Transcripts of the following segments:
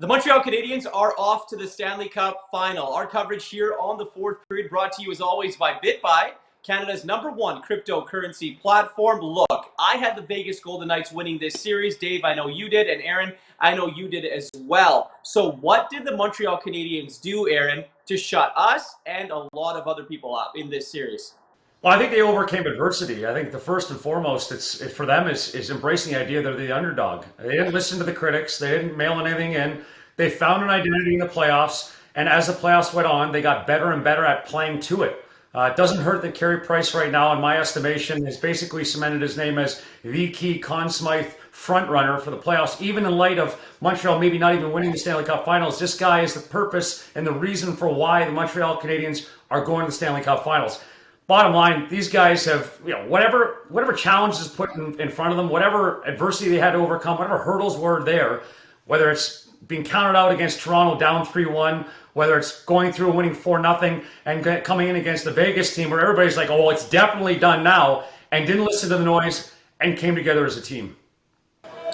The Montreal Canadiens are off to the Stanley Cup Final. Our coverage here on the fourth period brought to you as always by BitBuy, Canada's #1 cryptocurrency platform. Look, I had the Vegas Golden Knights winning this series. Dave, I know you did, and Aaron, I know you did as well. So what did the Montreal Canadiens do, Aaron, to shut us and a lot of other people up in this series? Well, I think they overcame adversity. I think the first and foremost, for them is embracing the idea they're the underdog. They didn't listen to the critics. They didn't mail anything in. They found an identity in the playoffs, and as the playoffs went on, they got better and better at playing to it. It doesn't hurt that Carey Price right now, in my estimation, has basically cemented his name as the key Conn Smythe frontrunner for the playoffs, even in light of Montreal maybe not even winning the Stanley Cup Finals. This guy is the purpose and the reason for why the Montreal Canadiens are going to the Stanley Cup Finals. Bottom line, these guys have, whatever challenges put in front of them, whatever adversity they had to overcome, whatever hurdles were there, whether it's being counted out against Toronto down 3-1, whether it's going through and winning 4-0 and coming in against the Vegas team where everybody's like, oh, it's definitely done now, and didn't listen to the noise and came together as a team.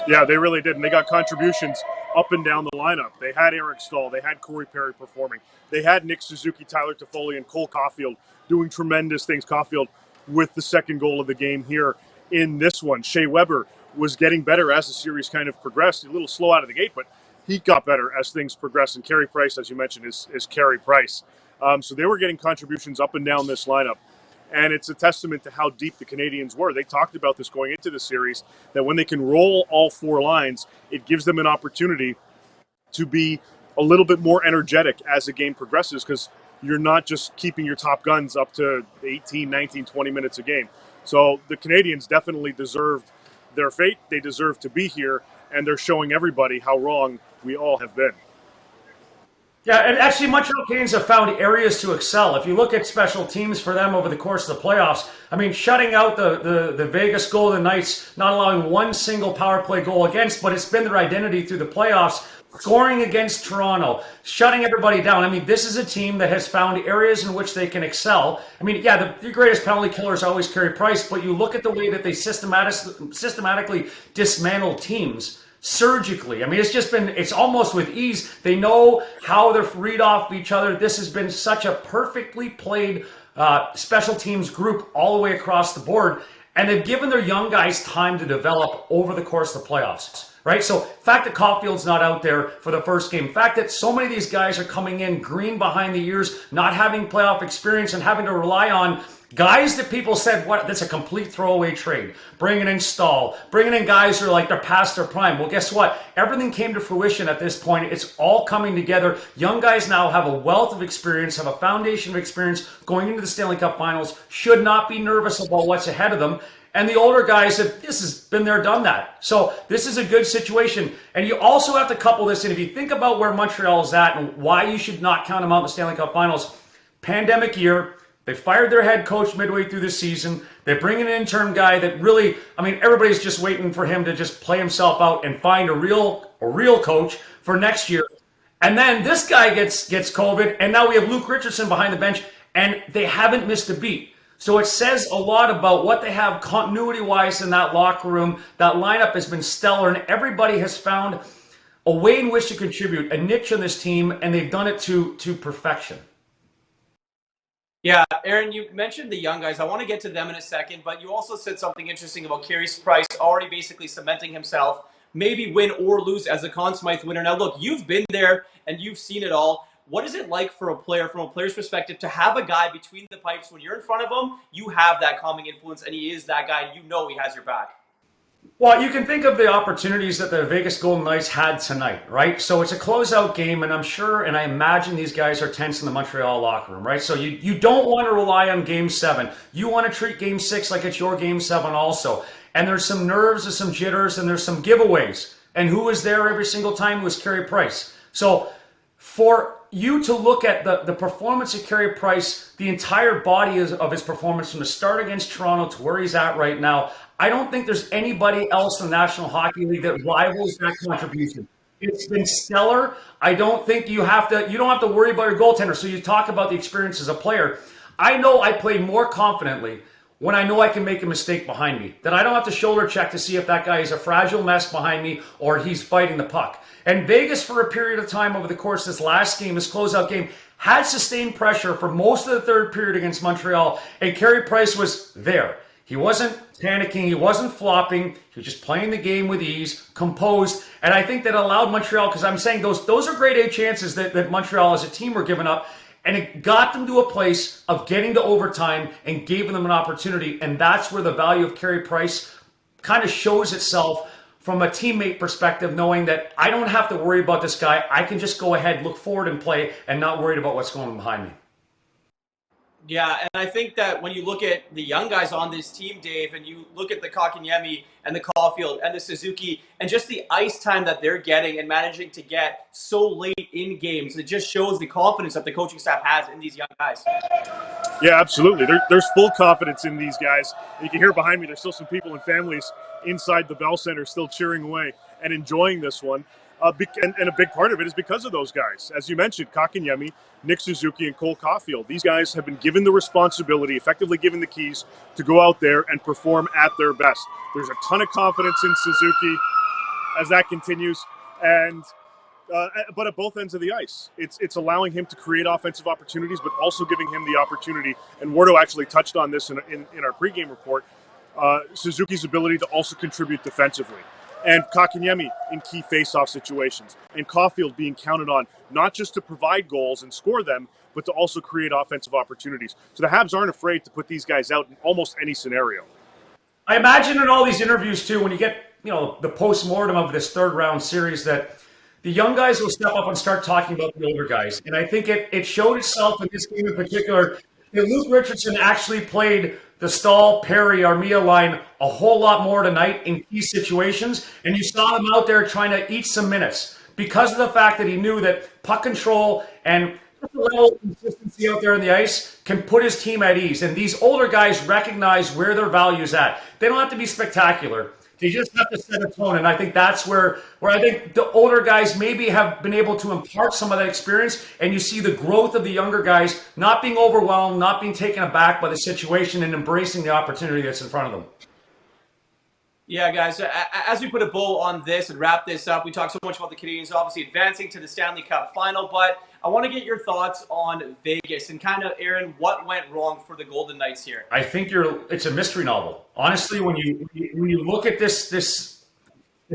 Yeah, they really did, and they got contributions up and down the lineup. They had Eric Staal, they had Corey Perry performing, they had Nick Suzuki, Tyler Toffoli, and Cole Caulfield doing tremendous things. Caulfield with the second goal of the game here in this one. Shea Weber was getting better as the series kind of progressed. A little slow out of the gate, but he got better as things progressed. And Carey Price, as you mentioned, is Carey Price. So they were getting contributions up and down this lineup. And it's a testament to how deep the Canadiens were. They talked about this going into the series, that when they can roll all four lines, it gives them an opportunity to be a little bit more energetic as the game progresses, because you're not just keeping your top guns up to 18, 19, 20 minutes a game. So the Canadiens definitely deserved their fate. They deserve to be here, and they're showing everybody how wrong we all have been. Yeah, and actually Montreal Canadiens have found areas to excel. If you look at special teams for them over the course of the playoffs, I mean, shutting out the Vegas Golden Knights, not allowing one single power play goal against, but it's been their identity through the playoffs. Scoring against Toronto, shutting everybody down. I mean, this is a team that has found areas in which they can excel. I mean, yeah, the greatest penalty killer is always Carey Price, but you look at the way that they systematically dismantle teams surgically. I mean, it's almost with ease. They know how to read off each other. This has been such a perfectly played special teams group all the way across the board, and they've given their young guys time to develop over the course of the playoffs. Right? So the fact that Caulfield's not out there for the first game, the fact that so many of these guys are coming in green behind the ears, not having playoff experience and having to rely on guys that people said, what, that's a complete throwaway trade. Bringing in Staal, bringing in guys who are like they're past their prime. Well, guess what? Everything came to fruition at this point. It's all coming together. Young guys now have a wealth of experience, have a foundation of experience going into the Stanley Cup Finals, should not be nervous about what's ahead of them. And the older guys have, this has been there, done that. So this is a good situation. And you also have to couple this in. If you think about where Montreal is at and why you should not count them out in the Stanley Cup Finals, pandemic year, they fired their head coach midway through the season. They bring in an interim guy that really, I mean, everybody's just waiting for him to just play himself out and find a real coach for next year. And then this guy gets COVID, and now we have Luke Richardson behind the bench, and they haven't missed a beat. So it says a lot about what they have continuity-wise in that locker room. That lineup has been stellar, and everybody has found a way in which to contribute, a niche on this team, and they've done it to perfection. Yeah, Aaron, you mentioned the young guys. I want to get to them in a second, but you also said something interesting about Carey Price already basically cementing himself, maybe win or lose as a Conn Smythe winner. Now, look, you've been there and you've seen it all. What is it like for a player, from a player's perspective, to have a guy between the pipes when you're in front of him, you have that calming influence, and he is that guy, and you know he has your back? Well, you can think of the opportunities that the Vegas Golden Knights had tonight, right? So it's a closeout game, and I'm sure, and I imagine these guys are tense in the Montreal locker room, right? So you don't want to rely on Game 7. You want to treat Game 6 like it's your Game 7 also. And there's some nerves, there's some jitters, and there's some giveaways. And who was there every single time was Carey Price. So for you to look at the performance of Carey Price, the entire body of his performance from the start against Toronto to where he's at right now, I don't think there's anybody else in the National Hockey League that rivals that contribution. It's been stellar. I don't think you don't have to worry about your goaltender. So you talk about the experience as a player. I know I played more confidently when I know I can make a mistake behind me, that I don't have to shoulder check to see if that guy is a fragile mess behind me or he's fighting the puck. And Vegas, for a period of time over the course of this last game, this closeout game, had sustained pressure for most of the third period against Montreal, and Carey Price was there. He wasn't panicking, he wasn't flopping, he was just playing the game with ease, composed, and I think that allowed Montreal, because I'm saying those are grade A chances that Montreal as a team were giving up, and it got them to a place of getting to overtime and gave them an opportunity, and that's where the value of Carey Price kind of shows itself from a teammate perspective, knowing that I don't have to worry about this guy. I can just go ahead, look forward and play, and not worried about what's going on behind me. Yeah, and I think that when you look at the young guys on this team, Dave, and you look at the Kotkaniemi and the Caulfield and the Suzuki, and just the ice time that they're getting and managing to get so late in games, it just shows the confidence that the coaching staff has in these young guys. Yeah, absolutely. There's full confidence in these guys. You can hear behind me, there's still some people and families inside the Bell Center still cheering away and enjoying this one. And a big part of it is because of those guys. As you mentioned, Kotkaniemi, Nick Suzuki, and Cole Caulfield. These guys have been given the responsibility, effectively given the keys to go out there and perform at their best. There's a ton of confidence in Suzuki as that continues, and but at both ends of the ice, it's allowing him to create offensive opportunities, but also giving him the opportunity. And Wardo actually touched on this in our pregame report. Suzuki's ability to also contribute defensively. And Kotkaniemi in key face-off situations. And Caulfield being counted on not just to provide goals and score them, but to also create offensive opportunities. So the Habs aren't afraid to put these guys out in almost any scenario. I imagine in all these interviews, too, when you get the post-mortem of this third-round series, that the young guys will step up and start talking about the older guys. And I think it showed itself in this game in particular that Luke Richardson actually played the Stahl, Perry, Armia line a whole lot more tonight in key situations, and you saw him out there trying to eat some minutes because of the fact that he knew that puck control and a little consistency out there on the ice can put his team at ease. And these older guys recognize where their value is at. They don't have to be spectacular. They just have to set a tone, and I think that's where I think the older guys maybe have been able to impart some of that experience, and you see the growth of the younger guys not being overwhelmed, not being taken aback by the situation, and embracing the opportunity that's in front of them. Yeah, guys, as we put a bow on this and wrap this up, we talked so much about the Canadiens obviously advancing to the Stanley Cup Final, but I want to get your thoughts on Vegas and kind of, Aaron, what went wrong for the Golden Knights here? I think it's a mystery novel. Honestly, when you look at this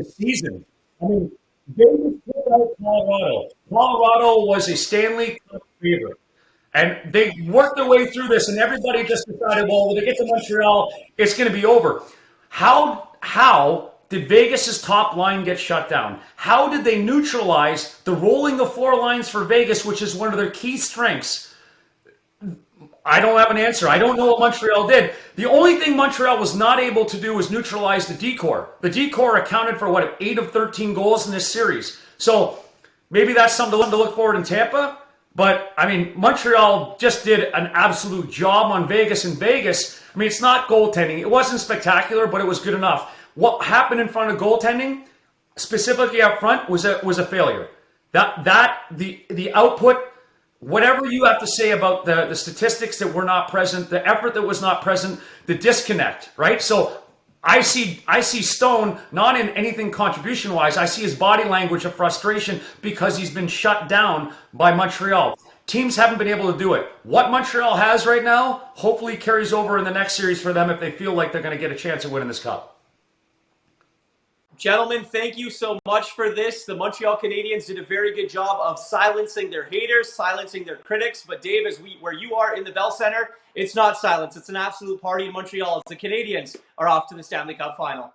season, I mean, Vegas took out Colorado. Colorado was a Stanley Cup favorite. And they worked their way through this, and everybody just decided, well, when they get to Montreal, it's going to be over. How did Vegas's top line get shut down? How did they neutralize the rolling of four lines for Vegas, which is one of their key strengths? I don't have an answer. I don't know what Montreal did. The only thing Montreal was not able to do was neutralize the decor. The decor accounted for, 8 of 13 goals in this series. So maybe that's something to look forward in Tampa. But, I mean, Montreal just did an absolute job on Vegas. And Vegas, I mean, it's not goaltending. It wasn't spectacular, but it was good enough. What happened in front of goaltending, specifically up front, was a failure. The output, whatever you have to say about the statistics that were not present, the effort that was not present, the disconnect, right? So I see Stone not in anything contribution-wise. I see his body language of frustration because he's been shut down by Montreal. Teams haven't been able to do it. What Montreal has right now hopefully carries over in the next series for them if they feel like they're going to get a chance at winning this cup. Gentlemen, thank you so much for this. The Montreal Canadiens did a very good job of silencing their haters, silencing their critics. But Dave, where you are in the Bell Center, it's not silence. It's an absolute party in Montreal as the Canadiens are off to the Stanley Cup Final.